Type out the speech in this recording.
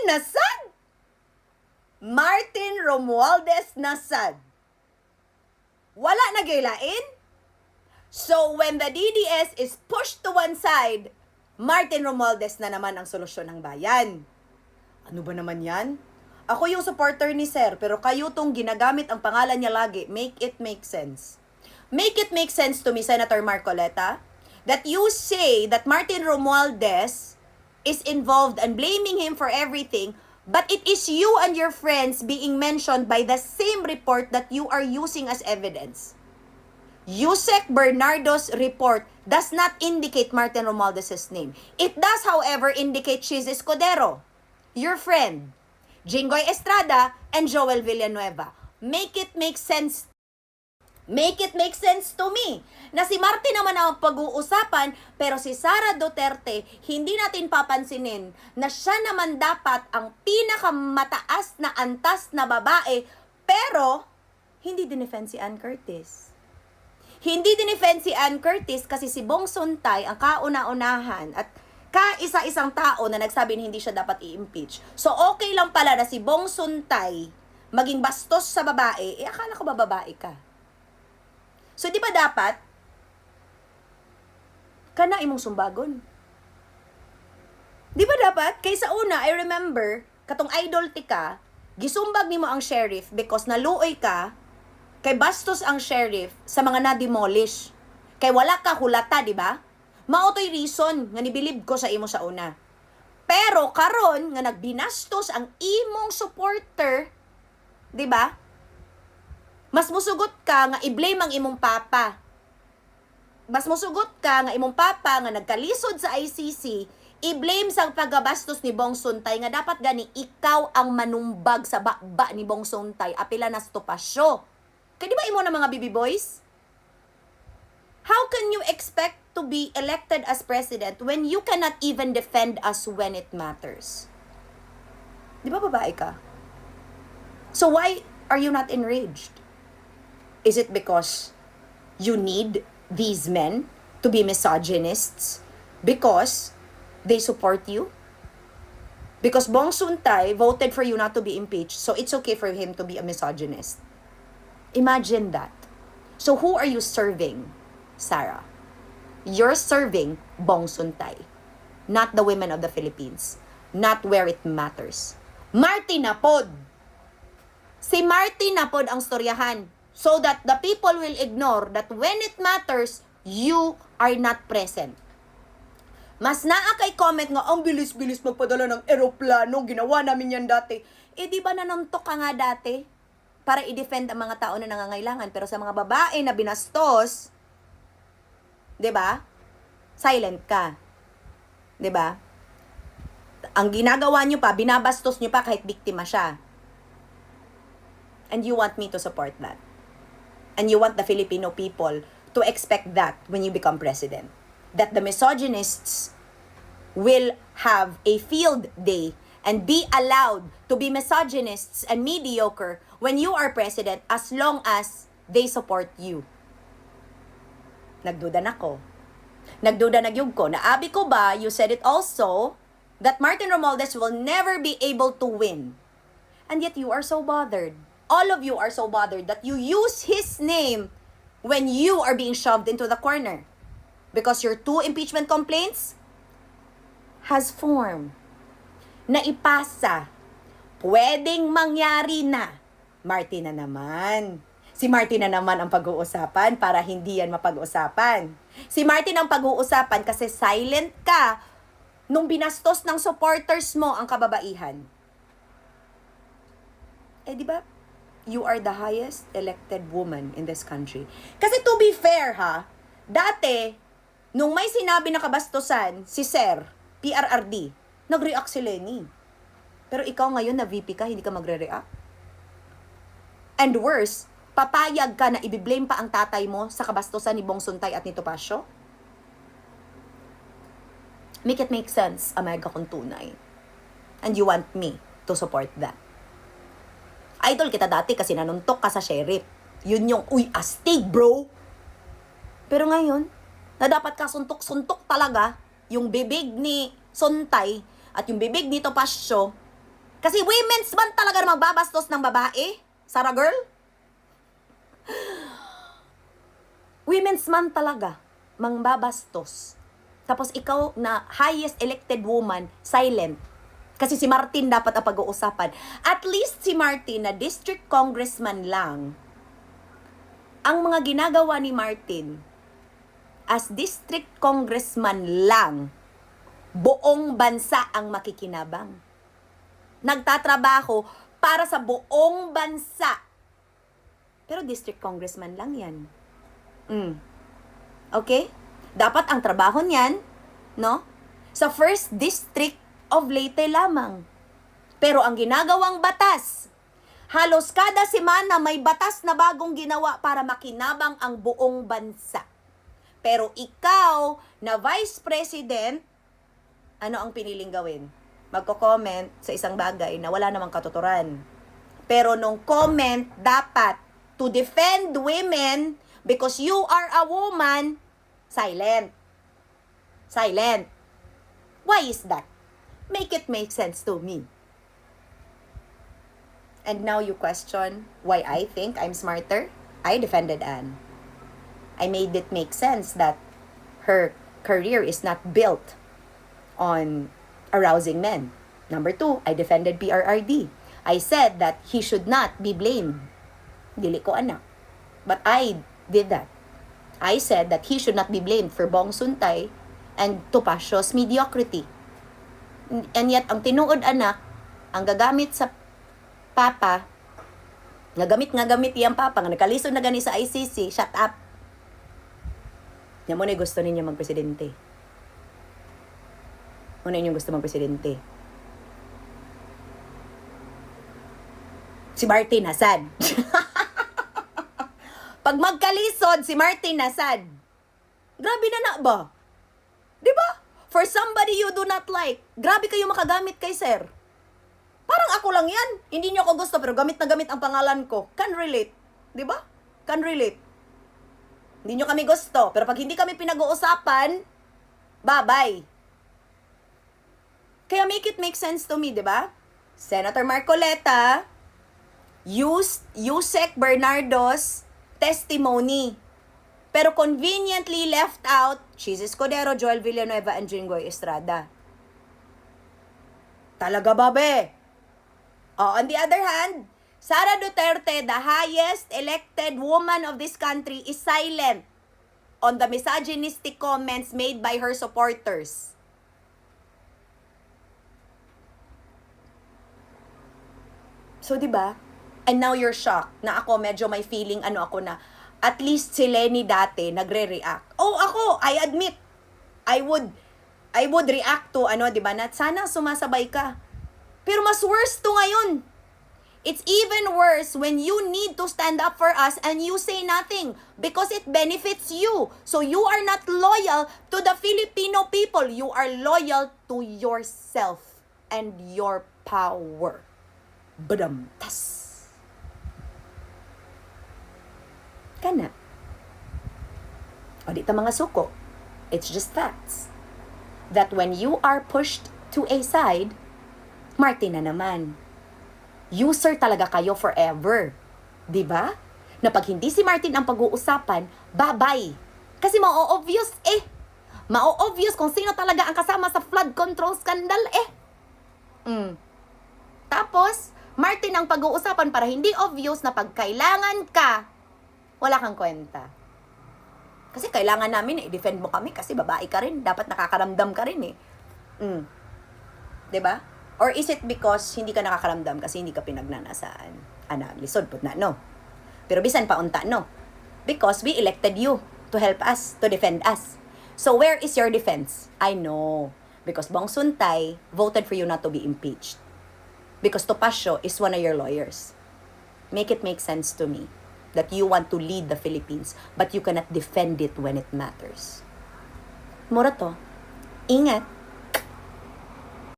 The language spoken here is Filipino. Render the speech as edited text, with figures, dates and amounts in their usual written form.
nasad! Martin Romualdez nasad. Wala na gaylain? So when the DDS is pushed to one side, Martin Romualdez na naman ang solusyon ng bayan. Ano ba naman yan? Ako yung supporter ni Sir, pero kayo tong ginagamit ang pangalan niya lagi. Make it make sense. Make it make sense to me, Senator Marcoleta, that you say that Martin Romualdez is involved and blaming him for everything, but it is you and your friends being mentioned by the same report that you are using as evidence. Yusek Bernardo's report does not indicate Martin Romualdez's name. It does, however, indicate Chiz Escudero, your friend, Jinggoy Estrada, and Joel Villanueva. Make it make sense. Make it make sense to me na si Martin naman ang pag-uusapan, pero si Sara Duterte, hindi natin papansinin na siya naman dapat ang pinakamataas na antas na babae, pero hindi dinefend si Ann Curtis. Hindi dinefend si Ann Curtis kasi si Bong Suntay ang kauna-unahan at kaisa-isang tao na nagsabi na hindi siya dapat i-impeach. So okay lang pala na si Bong Suntay maging bastos sa babae, akala ko ba babae ka? So, di ba dapat, kana imong sumbagon? Di ba dapat? Kaysa una, I remember, katong idol ti ka, gisumbag nimo ang sheriff because naluoy ka, kay bastos ang sheriff sa mga na-demolish. Kay wala ka hulata, di ba? Maotoy reason nga nibilib ko sa imo sa una. Pero karon nga nagbinastos ang imong supporter, di ba? Mas musugot ka nga i-blame ang imong papa. Mas musugot ka nga imong papa nga nagkalisod sa ICC, i-blame sang pagabastos ni Bong Suntay nga dapat gani ikaw ang manumbag sa bakba ni Bong Suntay, apila na stopasyo. Kaya di ba imo na mga baby boys? How can you expect to be elected as president when you cannot even defend us when it matters? Di ba babae ka? So why are you not enraged? Is it because you need these men to be misogynists because they support you? Because Bong Suntay voted for you not to be impeached, so it's okay for him to be a misogynist. Imagine that. So who are you serving, Sarah? You're serving Bong Suntay, not the women of the Philippines, not where it matters. Martin Napod. Si Martin Napod ang storyahan. So that the people will ignore that when it matters, you are not present. Mas naa kay comment nga, ang bilis-bilis magpadala ng eroplano, ginawa namin yan dati. Eh di ba nanuntok ka nga dati? Para i-defend ang mga tao na nangangailangan. Pero sa mga babae na binastos, di ba? Silent ka. Di ba? Ang ginagawa nyo pa, binabastos nyo pa kahit biktima siya. And you want me to support that. And you want the Filipino people to expect that when you become president. That the misogynists will have a field day and be allowed to be misogynists and mediocre when you are president as long as they support you. Nagduda na ko. Nagduda na gyud ko. Naabi ko ba, you said it also, that Martin Romualdez will never be able to win. And yet you are so bothered. All of you are so bothered that you use his name when you are being shoved into the corner. Because your 2 impeachment complaints has formed. Naipasa. Pwedeng mangyari na. Martin na naman. Si Martin na naman ang pag-uusapan para hindi yan mapag-uusapan. Si Martin ang pag-uusapan kasi silent ka nung binastos ng supporters mo ang kababaihan. Eh di ba? You are the highest elected woman in this country. Kasi to be fair ha, dati, nung may sinabi na kabastusan, si Sir, PRRD, nag-react si Lenny. Pero ikaw ngayon na VP ka, hindi ka magre-react. And worse, papayag ka na ibiblame pa ang tatay mo sa kabastusan ni Bong Suntay at ni Topacio? Make it make sense, Amega kung tunay. And you want me to support that. Idol kita dati kasi nanuntok ka sa sheriff. Yun yung, uy, astig, bro. Pero ngayon, na dapat ka suntok-suntok talaga yung bibig ni Suntay at yung bibig ni Topacio Kasi women's man talaga na magbabastos ng babae. Sarah girl? Women's man talaga mangbabastos. Tapos ikaw na highest elected woman, silent. Kasi si Martin dapat ang pag-uusapan. At least si Martin na district congressman lang, ang mga ginagawa ni Martin as district congressman lang, buong bansa ang makikinabang. Nagtatrabaho para sa buong bansa. Pero district congressman lang yan. Okay? Dapat ang trabaho niyan, no? Sa first district of Leyte lamang. Pero ang ginagawang batas, halos kada semana may batas na bagong ginawa para makinabang ang buong bansa. Pero ikaw, na vice president, ano ang piniling gawin? Magko-comment sa isang bagay na wala namang katuturan. Pero nung comment, dapat to defend women because you are a woman, silent. Silent. Why is that? Make it make sense to me. And now you question why I think I'm smarter? I defended Anne. I made it make sense that her career is not built on arousing men. Number 2, I defended PRRD. I said that he should not be blamed. Dili ko anak. But I did that. I said that he should not be blamed for Bong Suntay and Topacio's mediocrity. And yet, ang tinuod anak, ang gagamit sa papa, nga gamit iyang papa, nga nagkalisod na gani sa ICC, shut up. Yan mo na gusto ninyo magpresidente. Ano inyong gusto magpresidente? Si Martin Hassan. Pag magkalisod, si Martin Hassan. Grabe na ba? Di ba? For somebody you do not like, grabe kayo makagamit kay sir. Parang ako lang yan. Hindi niyo ako gusto, pero gamit na gamit ang pangalan ko. Can relate. Di ba? Can relate. Hindi niyo kami gusto, pero pag hindi kami pinag-uusapan, bye-bye. Kaya make it make sense to me, di ba? Senator Marcoleta used Yusek Bernardo's testimony. Pero conveniently left out Chis Escudero, Joel Villanueva, and Jinggoy Estrada. Talaga ba, be? On the other hand, Sara Duterte, the highest elected woman of this country, is silent on the misogynistic comments made by her supporters. So, di ba? And now you're shocked na ako medyo may feeling ako na at least si Lenny dati nagre-react. Oh, ako, I admit, I would react to di ba? Na sana sumasabay ka. Pero mas worse to ngayon. It's even worse when you need to stand up for us and you say nothing because it benefits you. So you are not loyal to the Filipino people. You are loyal to yourself and your power. Badamtas. Kana. O dito mga suko. It's just facts. That when you are pushed to a side, Martin na naman. User talaga kayo forever. Diba? Na pag hindi si Martin ang pag-uusapan, bye-bye. Kasi ma-obvious Ma-obvious kung sino talaga ang kasama sa flood control scandal Tapos, Martin ang pag-uusapan para hindi obvious na pag kailangan ka, wala kang kwenta. Kasi kailangan namin i-defend mo kami kasi babae ka rin. Dapat nakakaramdam ka rin Diba? Or is it because hindi ka nakakaramdam kasi hindi ka pinagnanasaan? Lisod po na, no. Pero bisan pa unta, no. Because we elected you to help us, to defend us. So where is your defense? I know. Because Bong Suntay voted for you not to be impeached. Because Topacio is one of your lawyers. Make it make sense to me that you want to lead the Philippines but you cannot defend it when it matters. Mura to. Ingat.